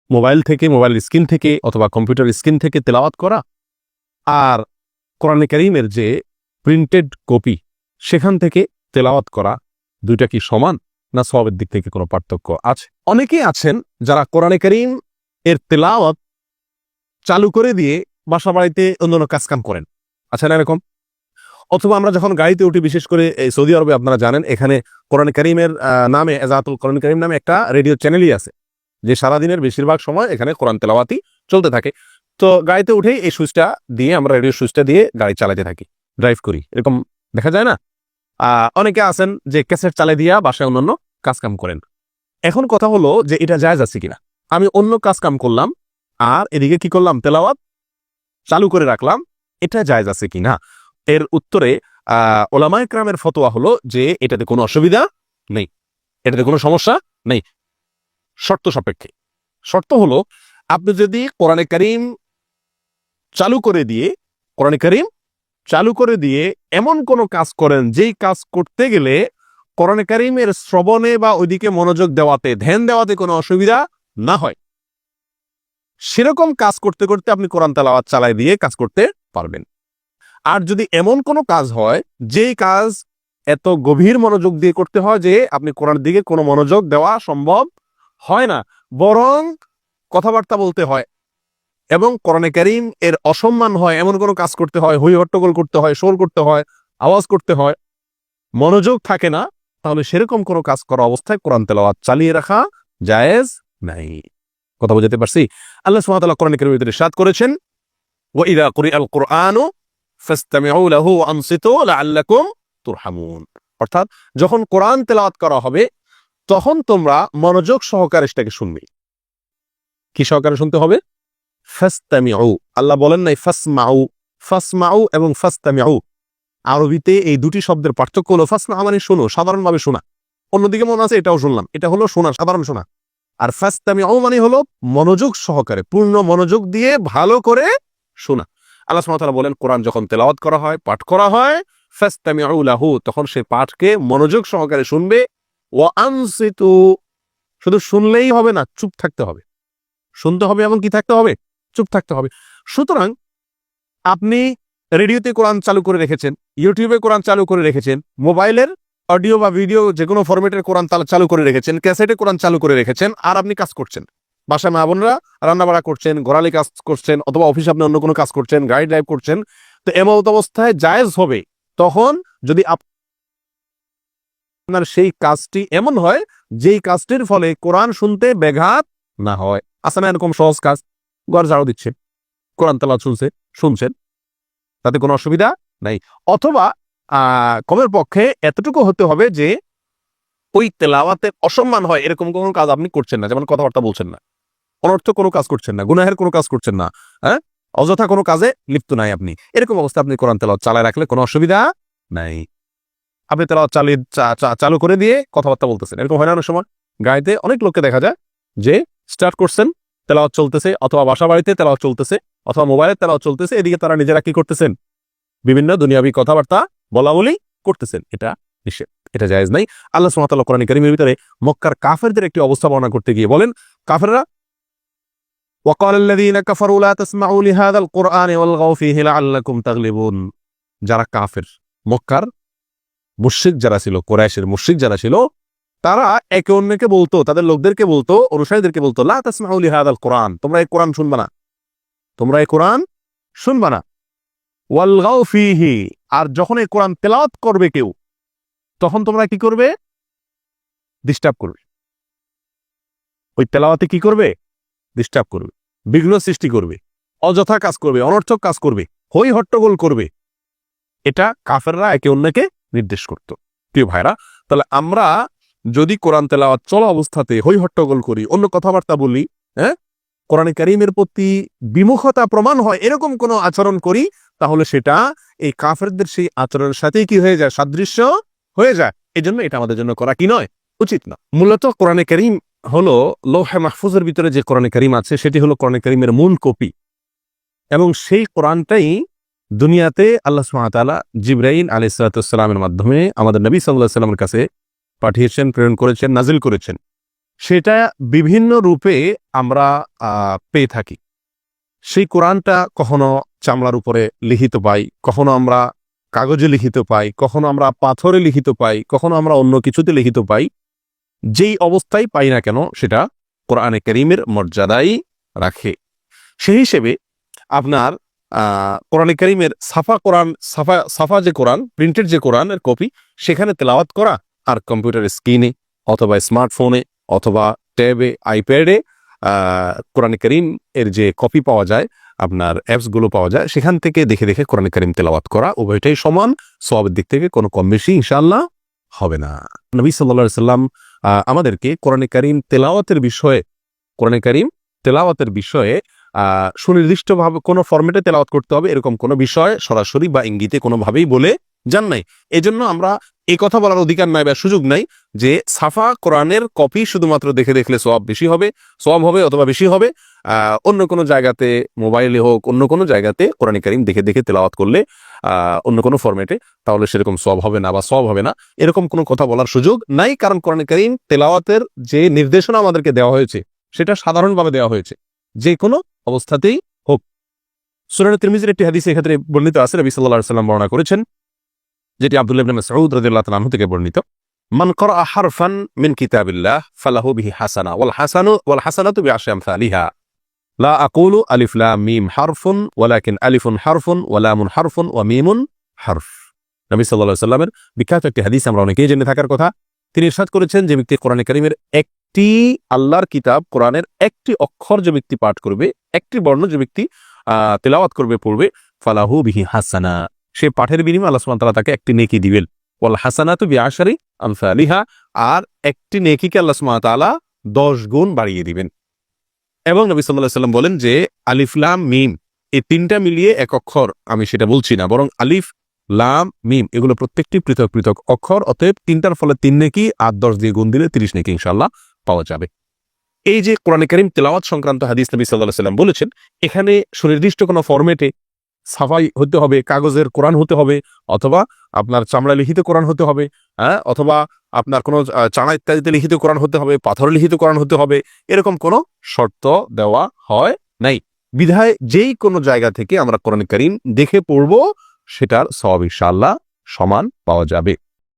Mobile থেকে, mobile screen থেকে অথবা কম্পিউটার স্ক্রিন থেকে তেলাওয়াত করা আর কোরআনে কারীমের যে প্রিন্টেড কপি সেখান থেকে তেলাওয়াত করা, দুইটা কি সমান, না সওয়াবের দিক থেকে কোনো পার্থক্য আছে? অনেকেই আছেন যারা কোরআনে কারীম এর তেলাওয়াত চালু করে দিয়ে বাসা বাড়িতে অন্যান্য কাজকাম করেন, আছে না এরকম? অথবা আমরা যখন গাড়িতে উঠি, বিশেষ করে এই সৌদি আরবে আপনারা জানেন এখানে কোরআনে কারীমের নামে, এজাতুল কোরআন কারীম নামে একটা রেডিও চ্যানেলই আছে, যে সারাদিনের বেশিরভাগ সময় এখানে কোরআন তেলাওয়াতই চলতে থাকে। তো গাড়িতে উঠেই এই সুইচটা দিয়ে, আমরা রেডিও সুইচটা দিয়ে গাড়ি চালাতে থাকি, ড্রাইভ করি, এরকম দেখা যায় না? অনেকে আছেন যে ক্যাসেট চালিয়ে দিয়া বাসায় অন্যান্য কাজকাম করেন। এখন কথা হলো যে এটা জায়েজ আছে কিনা। আমি অন্য কাজকাম করলাম আর এদিকে কি করলাম, তেলাওয়াত চালু করে রাখলাম, এটা জায়েজ আছে কিনা? এর উত্তরে ওলামায়ে কেরামের ফতোয়া হলো যে এটাতে কোনো অসুবিধা নেই, এটাতে কোনো সমস্যা নেই, শর্ত সাপেক্ষে। শর্ত হলো, আপনি যদি কোরআনে কারীম চালু করে দিয়ে এমন কোনো কাজ করেন যেই কাজ করতে গেলে কোরআনে কারীমের শ্রবণে বা ওইদিকে মনোযোগ দেওয়াতে, ধ্যান দেওয়াতে কোনো অসুবিধা না হয়, সেরকম কাজ করতে করতে আপনি কোরআন তেলাওয়াত চালাই দিয়ে কাজ করতে পারবেন। আর যদি এমন কোনো কাজ হয় যেই কাজ এত গভীর মনোযোগ দিয়ে করতে হয় যে আপনি কোরআনের দিকে কোনো মনোযোগ দেওয়া সম্ভব হয় না, বরং কথাবার্তা বলতে হয় এবং কোরআনে কারীম এর অসম্মান হয়, এমন কোনো কাজ করতে হয়, হই হট্টগোল করতে হয়, শোর করতে হয়, আওয়াজ করতে হয়, মনোযোগ থাকে না, তাহলে সেরকম কোনো কাজ করা অবস্থায় কোরআন তেলাওয়াত চালিয়ে রাখা জায়েজ নাই। কথা বুঝতে পারছি? আল্লাহ সুবহানাহু ওয়া তাআলা কোরআনে কারীমের ভিতরে ইরশাদ করেছেন, ওয়া ইযা কুরিআল কুরআনু ফাসতামিউ লাহু ওয়া আনসিতু লাআল্লাকুম তুরহামুন। অর্থাৎ যখন কোরআন তেলাওয়াত করা হবে তখন তোমরা মনোযোগ সহকারে সেটাকে শুনবে। কি সহকারে শুনতে হবে? ফাসতামিউ, আল্লাহ বলেন নাই ফাসমাউ। ফাসমাউ এবং ফাসতামিউ আরবিতে এই দুটি শব্দের পার্থক্য হলো, ফাসমাউ মানে শোনো, সাধারণভাবে শোনা, অন্যদিকে মনে আছে এটাও শুনলাম, এটা হলো শোনা, সাধারণ শোনা। আর ফাসতামিউ মানে হলো মনোযোগ সহকারে, পূর্ণ মনোযোগ দিয়ে ভালো করে শোনা। আল্লাহ সুবহানাহু ওয়া তাআলা বলেন, কোরআন যখন তেলাওয়াত করা হয়, পাঠ করা হয়, ফাসতামিউ লাহু, তখন সে পাঠকে মনোযোগ সহকারে শুনবে, ওয়া আনসিতু, শুধু শুনলেই হবে না, চুপ থাকতে হবে। শুনতে হবে এবং কি থাকতে হবে? চুপ থাকতে হবে। সুতরাং আপনি রেডিওতে কোরআন চালু করে রেখেছেন, ইউটিউবে কোরআন চালু করে রেখেছেন, মোবাইলের অডিও বা ভিডিও যে কোনো ফরম্যাটের কোরআন চালু করে রেখেছেন, ক্যাসেটে কোরআন চালু করে রেখেছেন, আর আপনি কাজ করছেন, বাসায় মা বোনরা রান্নাবাড়া করছেন, ঘোরালি কাজ করছেন, অথবা অফিসে আপনি অন্য কোনো কাজ করছেন, গাড়ি ড্রাইভ করছেন, তো এমন অবস্থায় জায়েজ হবে তখন যদি আপনার সেই কাজটি এমন হয় যেই কাজটির ফলে কোরআন শুনতে ব্যাঘাত না হয়। আসলে এরকম সহজ কাজ, ঘর ঝাড়ু দিচ্ছে, কোরআন তেলাওয়াত শুনছেন, তাতে কোনো অসুবিধা নাই। অথবা কমের পক্ষে এতটুকু হতে হবে যে ওই তেলাওয়াতের অসম্মান হয় এরকম কোনো কাজ আপনি করছেন না, যেমন কথাবার্তা বলছেন না, অনর্থক কোনো কাজ করছেন না, গুনাহের কোনো কাজ করছেন না, হ্যাঁ, অযথা কোনো কাজে লিপ্ত নাই আপনি, এরকম অবস্থা আপনি কোরআন তেলাওয়াত চালায় রাখলে কোনো অসুবিধা নাই। আপনি তেলাওয়াত চালু করে দিয়ে কথাবার্তা বলতেছেন, এরকম হয় না অনেক সময়? গাড়িতে অনেক লোককে দেখা যায় যে স্টার্ট করছেন, তেলাওয়াত চলতেছে, অথবা বাসা বাড়িতে তেলাওয়াত চলতেছে, অথবা মোবাইলে তেলাওয়াত চলতেছে, এদিকে তারা নিজেরা কি করতেছেন? বিভিন্ন দুনিয়াবি কথাবার্তা বলাবলি করতেছেন। এটা নিষেধ, এটা জায়েজ নাই। আল্লাহ সুবহানাহু ওয়া তাআলা কোরআন কারীমের ভিতরে মক্কার কাফেরদের একটি অবস্থা বর্ণনা করতে গিয়ে বলেন, কাফেররা ওয়াকালাল্লাযীনা কাফারু লা তাসমাউ লিহাযাল কুরআনি ওয়ালগাউ ফীহি লাআল্লাকুম তাগলিবুন। যারা কাফের, মক্কার মুশরিক যারা ছিল, কুরাইশের মুশরিক যারা ছিল, তারা একে অন্যকে বলতো, তাদের লোকদেরকে বলতো, অনুসারীদেরকে বলতো, লা তাসমাউ লিহাযাল কুরআন, তোমরা এই কোরআন শুনবা না, তোমরা এই কোরআন শুনবা না। ওয়ালগাউ ফীহি, আর যখন এই কোরআন তেলাওয়াত করবে কেউ, তখন তোমরা কি করবে? ডিস্টার্ব করবে। ওই তেলাওয়াতে কি করবে? ডিস্টার্ব করবে, বিঘ্ন সৃষ্টি করবে, অযথা কাজ করবে, অনর্থক কাজ করবে, হই হট্টগোল করবে। এটা কাফেররা একে অন্যকে নির্দেশ করত। প্রিয় ভাইরা, তাহলে আমরা যদি কোরআন তেলাওয়াত চলা অবস্থাতে হই হট্টগোল করি, অন্য কথাবার্তা বলি, হ্যাঁ, কোরআনে কারীমের প্রতি বিমুখতা প্রমাণ হয়, এরকম কোনো আচরণ করি, তাহলে সেটা এই কাফেরদের সেই আচরণের সাথেই কি হয়ে যায়? সাদৃশ্য হয়ে যায়। এই জন্য এটা আমাদের জন্য করা কি নয়, উচিত না। মূলত কোরআনে কারীম হলো লৌহে মাহফুজের ভিতরে যে কোরআনে কারীম আছে, সেটি হলো কোরআনে কারীমের মূল কপি, এবং সেই কোরআনটাই দুনিয়াতে আল্লাহ সুবহানাহু ওয়া তাআলা জিবরাইল আলাইহিস সালামের মাধ্যমে আমাদের নবী সাল্লাল্লাহু আলাইহি ওয়াসাল্লামের কাছে পাঠিয়েছেন, প্রেরণ করেছেন, নাজিল করেছেন। সেটা বিভিন্ন রূপে আমরা পেয়ে থাকি। সেই কোরআনটা কখনো চামড়ার উপরে লিখিত পাই, কখনো আমরা কাগজে লিখিত পাই, কখনো আমরা পাথরে লিখিত পাই, কখনো আমরা অন্য কিছুতে লিখিত পাই। যেই অবস্থায় পাই না কেন সেটা কোরআনে কারীমের মর্যাদাই রাখে। সেই হিসেবে আপনার কোরআনে কারীমের সাফা যে কোরআন, প্রিন্টেড যে কোরআনের কপি, সেখানে তেলাওয়াত করা আর কম্পিউটারের স্ক্রিনে অথবা স্মার্টফোনে অথবা ট্যাবে, আইপ্যাডে কোরআনে কারীম এর যে কপি পাওয়া যায়, আপনার অ্যাপসগুলো পাওয়া যায়, সেখান থেকে দেখে দেখে কোরআনে কারীম তেলাওয়াত করা, উভয়টাই সমান, সওয়াবের দিক থেকে কোনো কম বেশি ইনশাআল্লাহ হবে না। নবী সাল্লাল্লাহু আলাইহি সাল্লাম আমাদেরকে কোরআনে কারীম তেলাওয়াতের বিষয়ে সুনির্দিষ্টভাবে কোনো ফরম্যাটে তেলাওয়াত করতে হবে এরকম কোনো বিষয় সরাসরি বা ইঙ্গিতে কোনোভাবেই বলে যান নাই। এজন্য আমরা এই কথা বলার অধিকার নাই বা সুযোগ নাই যে সাফা কোরআনের কপি শুধুমাত্র দেখে দেখলে সওয়াব হবে অথবা বেশি হবে, অন্য কোনো জায়গাতে, মোবাইলে হোক, অন্য কোনো জায়গাতে কোরআনে কারীম দেখে দেখে তেলাওয়াত করলে অন্য কোনো ফরম্যাটে, তাহলে সেরকম সওয়াব হবে না বা সওয়াব হবে না, এরকম কোনো কথা বলার সুযোগ নাই। কারণ কোরআনে কারীম তেলাওয়াতের যে নির্দেশনা আমাদেরকে দেওয়া হয়েছে সেটা সাধারণভাবে দেওয়া হয়েছে, যে কোনো অবস্থাতেই হোক। সুনান তিরমিজির একটি হাদিস এক্ষেত্রে বর্ণিত আছে, নবী সাল্লাল্লাহু আলাইহি ওয়াসাল্লাম বর্ণনা করেছেন, যেটি আব্দুল্লাহ ইবনে মাসউদ রাদিয়াল্লাহু তাআলা আনহু থেকে বর্ণিত, মান ক্বারা হারফান মিন কিতাবিল্লাহ ফালাহু বিহি হাসানা ওয়াল হাসানাতু বিআশরি আমসালিহা লা আকুলু আলিফ লাম মিম হারফুন ওয়ালাকিন আলিফুন হারফুন ওয়া লামুন হারফুন ওয়া মিমুন হারফ। নবী সাল্লাল্লাহু আলাইহি ওয়াসাল্লামের বিখ্যাত একটি হাদিস আমরা অনেকেই জেনে থাকার কথা। তিনি ইরশাদ করেছেন, যে ব্যক্তি কোরআনে কারীমের একটি, আল্লাহর কিতাব কোরআনের একটি অক্ষর যে ব্যক্তি পাঠ করবে, একটি বর্ণ যে ব্যক্তি তেলাওয়াত করবে, পড়বে, ফালাহু বিহি হাসানা, সে পাঠের বিনিময়ে আল্লাহ সুবহানাহু ওয়া তাআলা তাকে একটি নেকি দিবেন। ওয়াল হাসানাতু বিআশরি আমসালিহা, আর একটি নেকিকে আল্লাহ সুবহানাহু ওয়া তাআলা 10 গুণ বাড়িয়ে দিবেন। এবং নবী সাল্লাল্লাহু আলাইহি ওয়াসাল্লাম বলেন যে আলিফ লাম মিম এই তিনটা মিলিয়ে এক অক্ষর, আমি সেটা বলছি না, বরং আলিফ লাম মিম এগুলো প্রত্যেকটি পৃথক পৃথক অক্ষর, অতএব তিনটার ফলে 3 নেকি, আর 10 দিয়ে গুণ দিলে 30 নেকি ইনশাআল্লাহ পাওয়া যাবে। এই যে কোরআনে কারীম তেলাওয়াত সংক্রান্ত হাদিস নবী সাল্লাল্লাহু আলাইহি ওয়াসাল্লাম বলেছেন, এখানে সুনির্দিষ্ট কোনো ফরম্যাটে সাফাই হতে হবে, কাগজের কোরআন হতে হবে, অথবা আপনার চামড়া লিখিত কোরআন হতে হবে, অথবা আপনার কোনো চানা ইত্যাদিতে লিখিত কোরআন হতে হবে, পাথর লিখিত কোরআন হতে হবে, এরকম কোনো শর্ত দেওয়া হয় নাই। বিধায় যেই কোনো জায়গা থেকে আমরা কোরআন কারীম দেখে পড়ব, সেটার সওয়াব ইনশাআল্লাহ সমান পাওয়া যাবে।